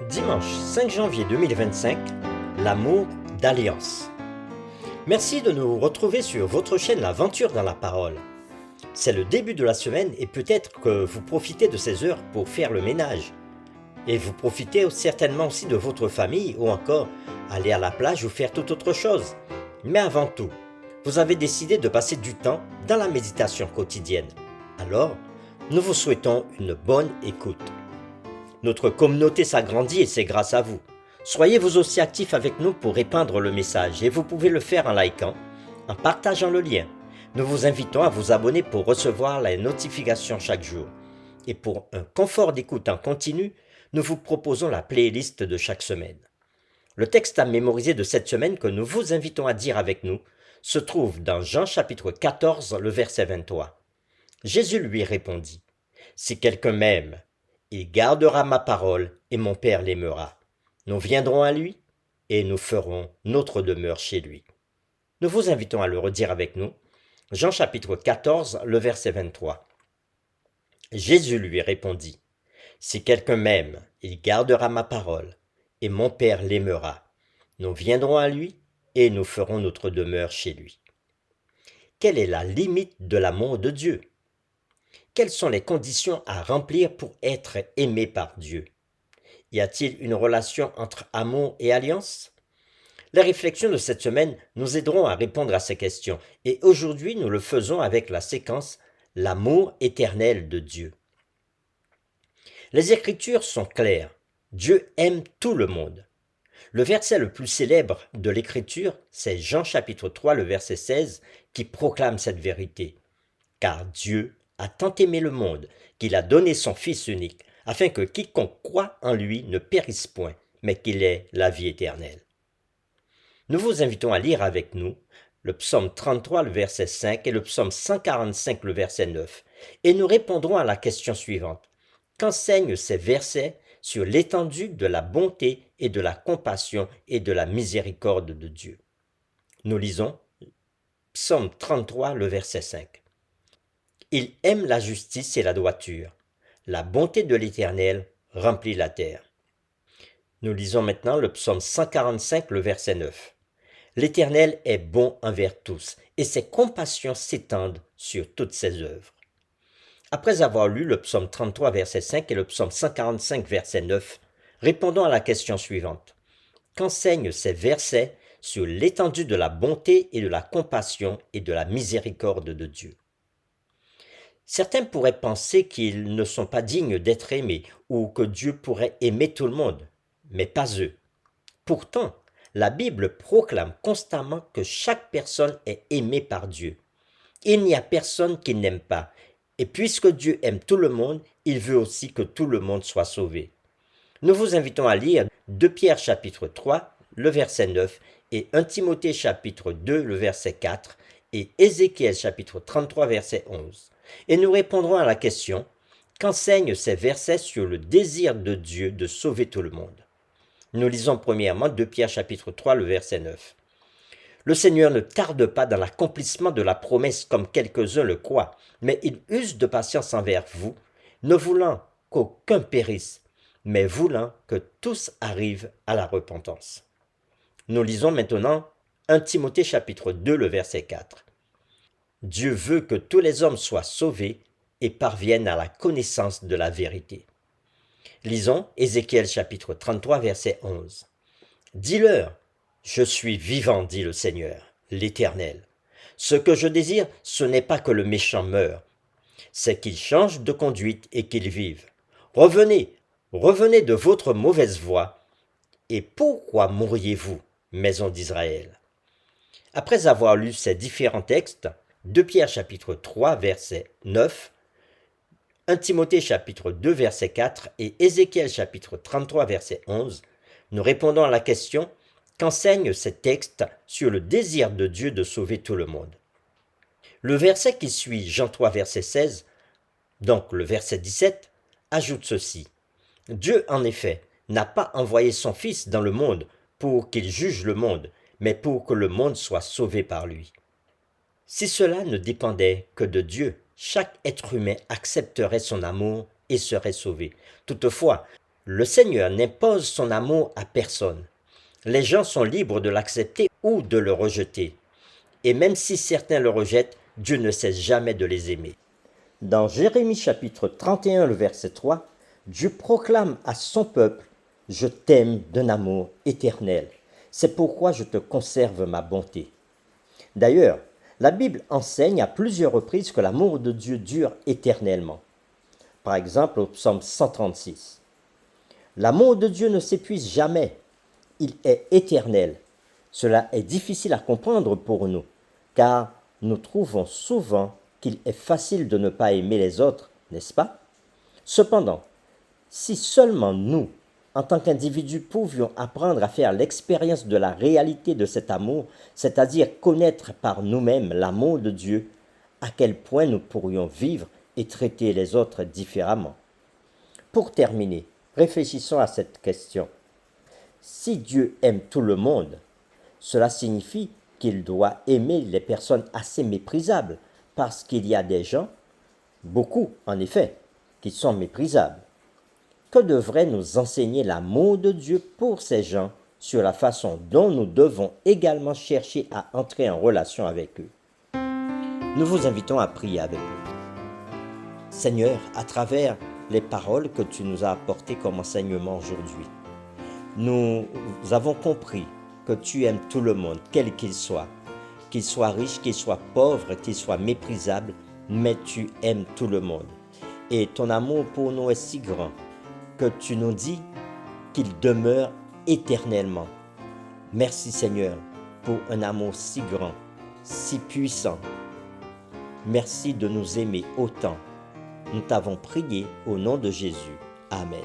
Dimanche 5 janvier 2025, l'amour d'alliance. Merci de nous retrouver sur votre chaîne L'Aventure dans la Parole. C'est le début de la semaine et peut-être que vous profitez de ces heures pour faire le ménage. Et vous profitez certainement aussi de votre famille ou encore aller à la plage ou faire toute autre chose. Mais avant tout, vous avez décidé de passer du temps dans la méditation quotidienne. Alors, nous vous souhaitons une bonne écoute. Notre communauté s'agrandit et c'est grâce à vous. Soyez vous aussi actifs avec nous pour répandre le message et vous pouvez le faire en likant, en partageant le lien. Nous vous invitons à vous abonner pour recevoir les notifications chaque jour. Et pour un confort d'écoute en continu, nous vous proposons la playlist de chaque semaine. Le texte à mémoriser de cette semaine que nous vous invitons à dire avec nous se trouve dans Jean chapitre 14, le verset 23. Jésus lui répondit, « Si quelqu'un m'aime, il gardera ma parole et mon Père l'aimera. Nous viendrons à lui et nous ferons notre demeure chez lui. » Nous vous invitons à le redire avec nous. Jean chapitre 14, le verset 23. Jésus lui répondit, « Si quelqu'un m'aime, il gardera ma parole et mon Père l'aimera. Nous viendrons à lui et nous ferons notre demeure chez lui. » Quelle est la limite de l'amour de Dieu? Quelles sont les conditions à remplir pour être aimé par Dieu? Y a-t-il une relation entre amour et alliance? Les réflexions de cette semaine nous aideront à répondre à ces questions et aujourd'hui nous le faisons avec la séquence « L'amour éternel de Dieu ». Les Écritures sont claires. Dieu aime tout le monde. Le verset le plus célèbre de l'Écriture, c'est Jean chapitre 3, le verset 16, qui proclame cette vérité. « Car Dieu a tant aimé le monde qu'il a donné son Fils unique, afin que quiconque croit en lui ne périsse point, mais qu'il ait la vie éternelle. » Nous vous invitons à lire avec nous le psaume 33, le verset 5 et le psaume 145, le verset 9, et nous répondrons à la question suivante. Qu'enseignent ces versets sur l'étendue de la bonté et de la compassion et de la miséricorde de Dieu? Nous lisons psaume 33, le verset 5. Il aime la justice et la droiture. La bonté de l'Éternel remplit la terre. Nous lisons maintenant le psaume 145, le verset 9. L'Éternel est bon envers tous, et ses compassions s'étendent sur toutes ses œuvres. Après avoir lu le psaume 33, verset 5 et le psaume 145, verset 9, répondons à la question suivante. Qu'enseignent ces versets sur l'étendue de la bonté et de la compassion et de la miséricorde de Dieu? Certains pourraient penser qu'ils ne sont pas dignes d'être aimés ou que Dieu pourrait aimer tout le monde, mais pas eux. Pourtant, la Bible proclame constamment que chaque personne est aimée par Dieu. Il n'y a personne qui n'aime pas, et puisque Dieu aime tout le monde, il veut aussi que tout le monde soit sauvé. Nous vous invitons à lire 2 Pierre chapitre 3, le verset 9, et 1 Timothée chapitre 2, le verset 4, et Ézéchiel chapitre 33, verset 11. Et nous répondrons à la question, qu'enseignent ces versets sur le désir de Dieu de sauver tout le monde? Nous lisons premièrement 2 Pierre chapitre 3, le verset 9. Le Seigneur ne tarde pas dans l'accomplissement de la promesse comme quelques-uns le croient, mais il use de patience envers vous, ne voulant qu'aucun périsse, mais voulant que tous arrivent à la repentance. Nous lisons maintenant 1 Timothée chapitre 2, le verset 4. Dieu veut que tous les hommes soient sauvés et parviennent à la connaissance de la vérité. Lisons Ézéchiel chapitre 33, verset 11. Dis-leur, je suis vivant, dit le Seigneur, l'Éternel. Ce que je désire, ce n'est pas que le méchant meure, c'est qu'il change de conduite et qu'il vive. Revenez, revenez de votre mauvaise voie. Et pourquoi mourriez-vous, maison d'Israël? Après avoir lu ces différents textes, 2 Pierre chapitre 3, verset 9, 1 Timothée chapitre 2, verset 4 et Ézéchiel chapitre 33, verset 11, nous répondons à la question « Qu'enseignent ces textes sur le désir de Dieu de sauver tout le monde ?» Le verset qui suit, Jean 3, verset 16, donc le verset 17, ajoute ceci. « Dieu, en effet, n'a pas envoyé son Fils dans le monde pour qu'il juge le monde, mais pour que le monde soit sauvé par lui. » Si cela ne dépendait que de Dieu, chaque être humain accepterait son amour et serait sauvé. Toutefois, Le Seigneur n'impose son amour à personne. Les gens sont libres de l'accepter ou de le rejeter. Et même si certains le rejettent, Dieu ne cesse jamais de les aimer. Dans Jérémie chapitre 31, le verset 3, Dieu proclame à son peuple: « Je t'aime d'un amour éternel. C'est pourquoi je te conserve ma bonté. » D'ailleurs, la Bible enseigne à plusieurs reprises que l'amour de Dieu dure éternellement. Par exemple, au psaume 136. L'amour de Dieu ne s'épuise jamais. Il est éternel. Cela est difficile à comprendre pour nous, car nous trouvons souvent qu'il est facile de ne pas aimer les autres, n'est-ce pas? Cependant, si seulement nous, en tant qu'individus, pouvions apprendre à faire l'expérience de la réalité de cet amour, c'est-à-dire connaître par nous-mêmes l'amour de Dieu, à quel point nous pourrions vivre et traiter les autres différemment. Pour terminer, réfléchissons à cette question. Si Dieu aime tout le monde, cela signifie qu'il doit aimer les personnes assez méprisables, parce qu'il y a des gens, beaucoup en effet, qui sont méprisables. Que devrait nous enseigner l'amour de Dieu pour ces gens sur la façon dont nous devons également chercher à entrer en relation avec eux? Nous vous invitons à prier avec nous. Seigneur, à travers les paroles que tu nous as apportées comme enseignement aujourd'hui, nous avons compris que tu aimes tout le monde, quel qu'il soit riche, qu'il soit pauvre, qu'il soit méprisable, mais tu aimes tout le monde. Et ton amour pour nous est si grand que tu nous dis qu'il demeure éternellement. Merci Seigneur pour un amour si grand, si puissant. Merci de nous aimer autant. Nous t'avons prié au nom de Jésus. Amen.